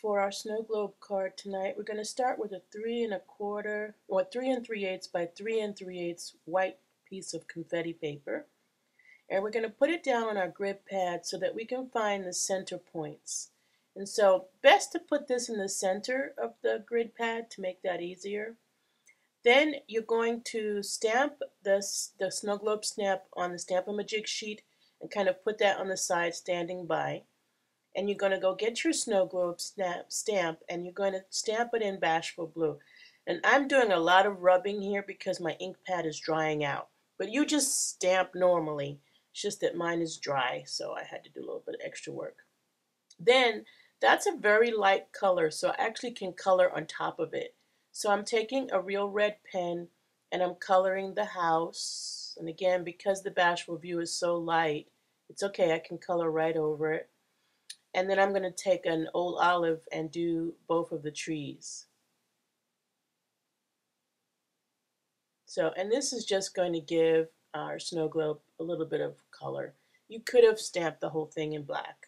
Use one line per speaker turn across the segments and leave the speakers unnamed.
for our snow globe card tonight, we're going to start with a 3 1/4 or 3 3/8 by 3 3/8 white piece of confetti paper. And we're going to put it down on our grid pad so that we can find the center points. And so best to put this in the center of the grid pad to make that easier. Then you're going to stamp the snow globe stamp on the Stampin' sheet and kind of put that on the side standing by. And you're going to go get your snow globe stamp and you're going to stamp it in Bashful blue. And I'm doing a lot of rubbing here because my ink pad is drying out. But you just stamp normally. It's just that mine is dry, so I had to do a little bit of extra work. Then that's a very light color, so I actually can color on top of it. So I'm taking a real red pen and I'm coloring the house. And again, because the Bashful view is so light, it's okay, I can color right over it. And then I'm going to take an old olive and do both of the trees. So, and this is just going to give our snow globe a little bit of color. You could have stamped the whole thing in black.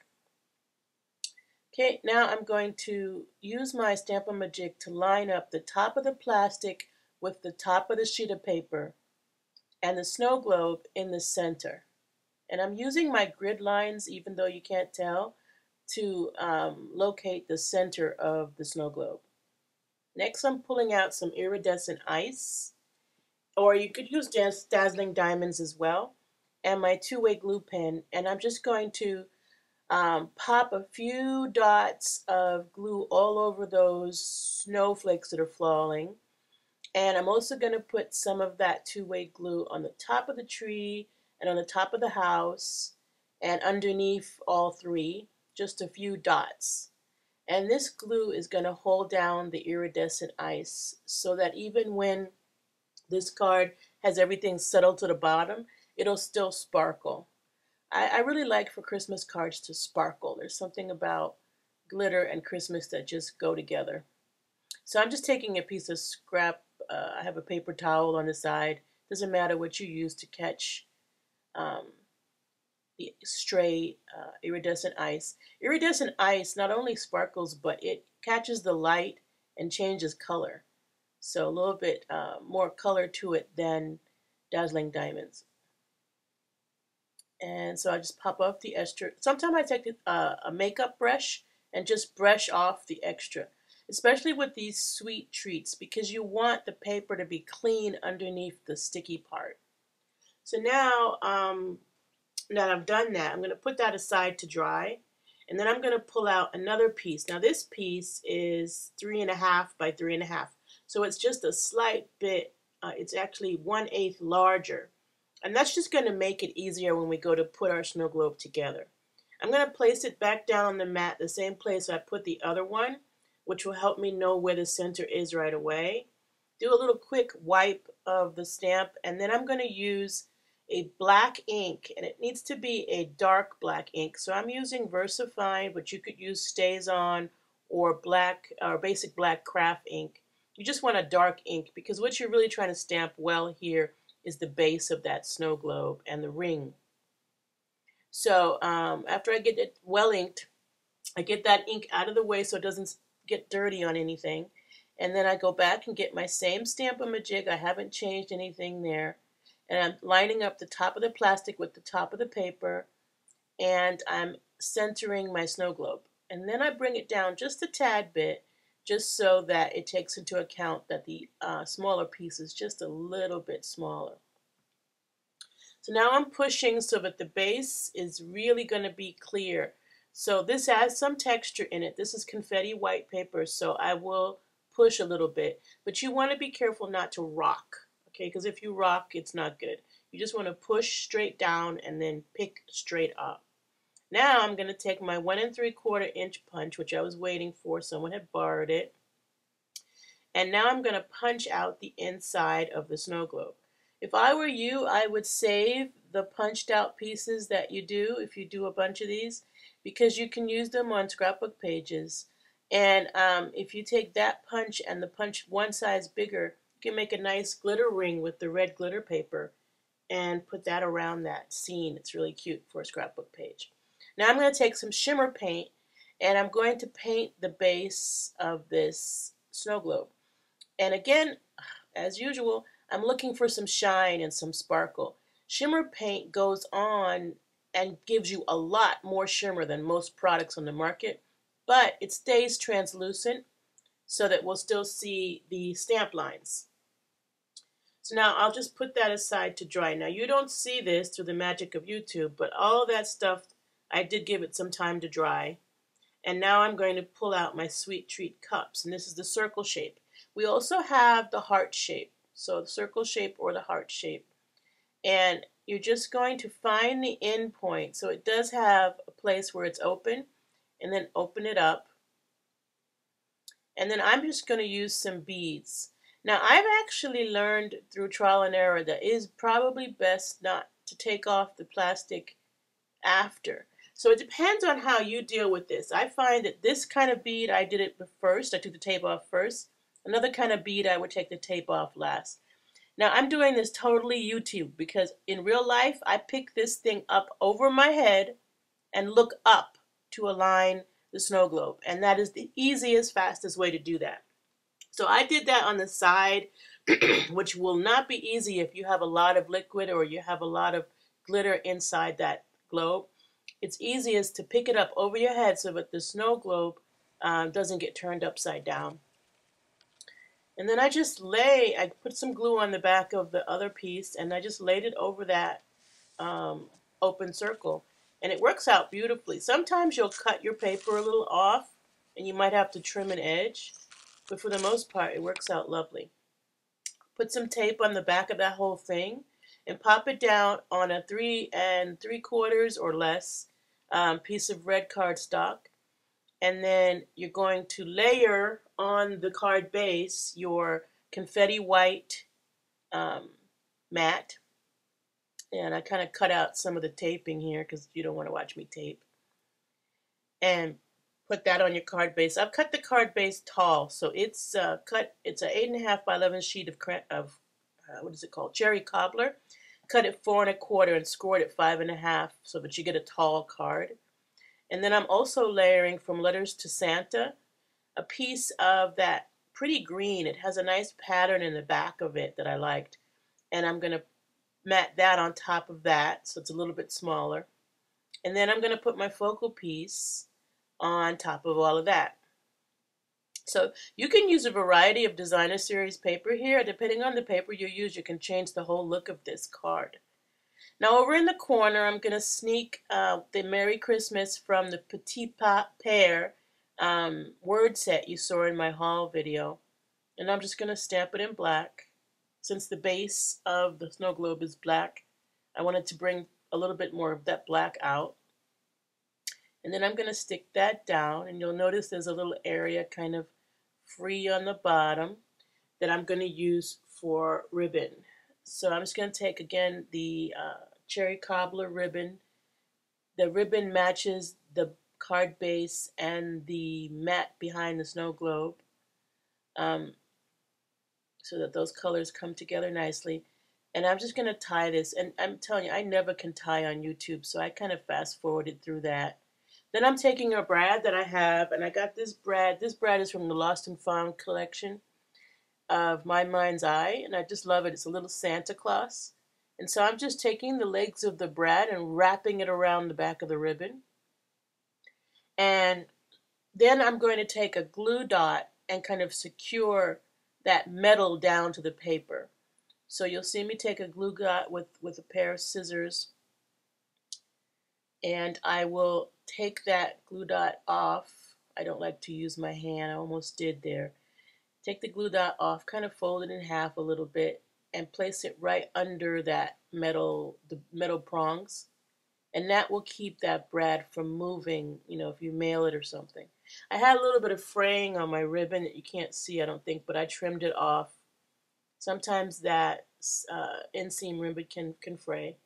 Okay, now I'm going to use my Stampin' to line up the top of the plastic with the top of the sheet of paper and the snow globe in the center. And I'm using my grid lines, even though you can't tell, to locate the center of the snow globe. Next, I'm pulling out some iridescent ice, or you could use dazzling diamonds as well, and my two-way glue pen, and I'm just going to pop a few dots of glue all over those snowflakes that are falling. And I'm also going to put some of that two-way glue on the top of the tree and on the top of the house and underneath all three. Just a few dots. And this glue is going to hold down the iridescent ice so that even when this card has everything settled to the bottom, it'll still sparkle. I really like for Christmas cards to sparkle. There's something about glitter and Christmas that just go together. So I'm just taking a piece of scrap. I have a paper towel on the side. Doesn't matter what you use to catch the stray iridescent ice. Iridescent ice not only sparkles, but it catches the light and changes color. So a little bit more color to it than dazzling diamonds. And so I just pop off the extra. Sometimes I take a makeup brush and just brush off the extra, especially with these sweet treats, because you want the paper to be clean underneath the sticky part. So now that I've done that, I'm going to put that aside to dry, and then I'm going to pull out another piece. Now this piece is 3 1/2 by 3 1/2, so it's just a slight bit, it's actually 1/8 larger, and that's just going to make it easier when we go to put our snow globe together. I'm going to place it back down on the mat, the same place I put the other one, which will help me know where the center is right away. Do a little quick wipe of the stamp, and then I'm going to use a black ink, and it needs to be a dark black ink. So I'm using VersaFine, but you could use StazOn or black or basic black craft ink. You just want a dark ink because what you're really trying to stamp well here is the base of that snow globe and the ring. So after I get it well inked, I get that ink out of the way so it doesn't get dirty on anything. And then I go back and get my same Stampin' I haven't changed anything there. And I'm lining up the top of the plastic with the top of the paper, and I'm centering my snow globe. And then I bring it down just a tad bit, just so that it takes into account that the smaller piece is just a little bit smaller. So now I'm pushing so that the base is really going to be clear. So this has some texture in it. This is confetti white paper, so I will push a little bit. But you want to be careful not to rock. Okay, because if you rock, it's not good. You just want to push straight down and then pick straight up. Now I'm going to take my 1 3/4 inch punch, which I was waiting for. Someone had borrowed it. And now I'm going to punch out the inside of the snow globe. If I were you, I would save the punched out pieces that you do, if you do a bunch of these, because you can use them on scrapbook pages. And if you take that punch and the punch one size bigger, you can make a nice glitter ring with the red glitter paper and put that around that scene. It's really cute for a scrapbook page. Now I'm going to take some shimmer paint And I'm going to paint the base of this snow globe. And again, as usual, I'm looking for some shine and some sparkle. Shimmer paint goes on and gives you a lot more shimmer than most products on the market, but it stays translucent so that we'll still see the stamp lines. So now I'll just put that aside to dry. Now you don't see this through the magic of YouTube, but all of that stuff, I did give it some time to dry. And now I'm going to pull out my Sweet Treat cups, and this is the circle shape. We also have the heart shape, so the circle shape or the heart shape. And you're just going to find the end point. So it does have a place where it's open, and then open it up. And then I'm just going to use some beads. Now I've actually learned through trial and error that it is probably best not to take off the plastic after. So it depends on how you deal with this. I find that this kind of bead, I did it first. I took the tape off first. Another kind of bead, I would take the tape off last. Now I'm doing this totally YouTube because in real life, I pick this thing up over my head and look up to align the snow globe. And that is the easiest, fastest way to do that. So I did that on the side, which will not be easy if you have a lot of liquid or you have a lot of glitter inside that globe. It's easiest to pick it up over your head so that the snow globe doesn't get turned upside down. And then I put some glue on the back of the other piece and I just laid it over that open circle. And it works out beautifully. Sometimes you'll cut your paper a little off and you might have to trim an edge. But for the most part, it works out lovely. Put some tape on the back of that whole thing and pop it down on a 3 3/4 or less piece of red cardstock. And then you're going to layer on the card base your confetti white matte. And I kind of cut out some of the taping here because you don't want to watch me tape. And put that on your card base. I've cut the card base tall, so it's it's an 8.5 by 11 sheet of what is it called? Cherry Cobbler. Cut it 4 1/4 and scored it 5.5 so that you get a tall card. And then I'm also layering from Letters to Santa a piece of that pretty green. It has a nice pattern in the back of it that I liked. And I'm going to mat that on top of that so it's a little bit smaller. And then I'm going to put my focal piece on top of all of that. So you can use a variety of designer series paper here. Depending on the paper you use, you can change the whole look of this card. Now over in the corner, I'm going to sneak the Merry Christmas from the Petite Pairs word set you saw in my haul video. And I'm just going to stamp it in black. Since the base of the snow globe is black, I wanted to bring a little bit more of that black out. And then I'm going to stick that down, and you'll notice there's a little area kind of free on the bottom that I'm going to use for ribbon. So I'm just going to take, again, the Cherry Cobbler ribbon. The ribbon matches the card base and the mat behind the snow globe so that those colors come together nicely. And I'm just going to tie this, and I'm telling you, I never can tie on YouTube, so I kind of fast forwarded through that. Then I'm taking a brad that I have, and I got this brad. This brad is from the Lost and Found collection of My Mind's Eye, and I just love it. It's a little Santa Claus. And so I'm just taking the legs of the brad and wrapping it around the back of the ribbon. And then I'm going to take a glue dot and kind of secure that metal down to the paper. So you'll see me take a glue dot with a pair of scissors, and I will take that glue dot off. I don't like to use my hand. I almost did there. Take the glue dot off, kind of fold it in half a little bit, and place it right under that the metal prongs. And that will keep that brad from moving, you know, if you mail it or something. I had a little bit of fraying on my ribbon that you can't see, I don't think, but I trimmed it off. Sometimes that inseam ribbon can fray.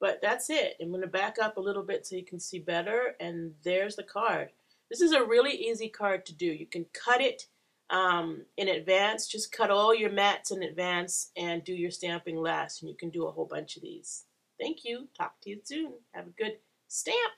But that's it. I'm going to back up a little bit so you can see better, and there's the card. This is a really easy card to do. You can cut it in advance. Just cut all your mats in advance and do your stamping last, and you can do a whole bunch of these. Thank you. Talk to you soon. Have a good stamp.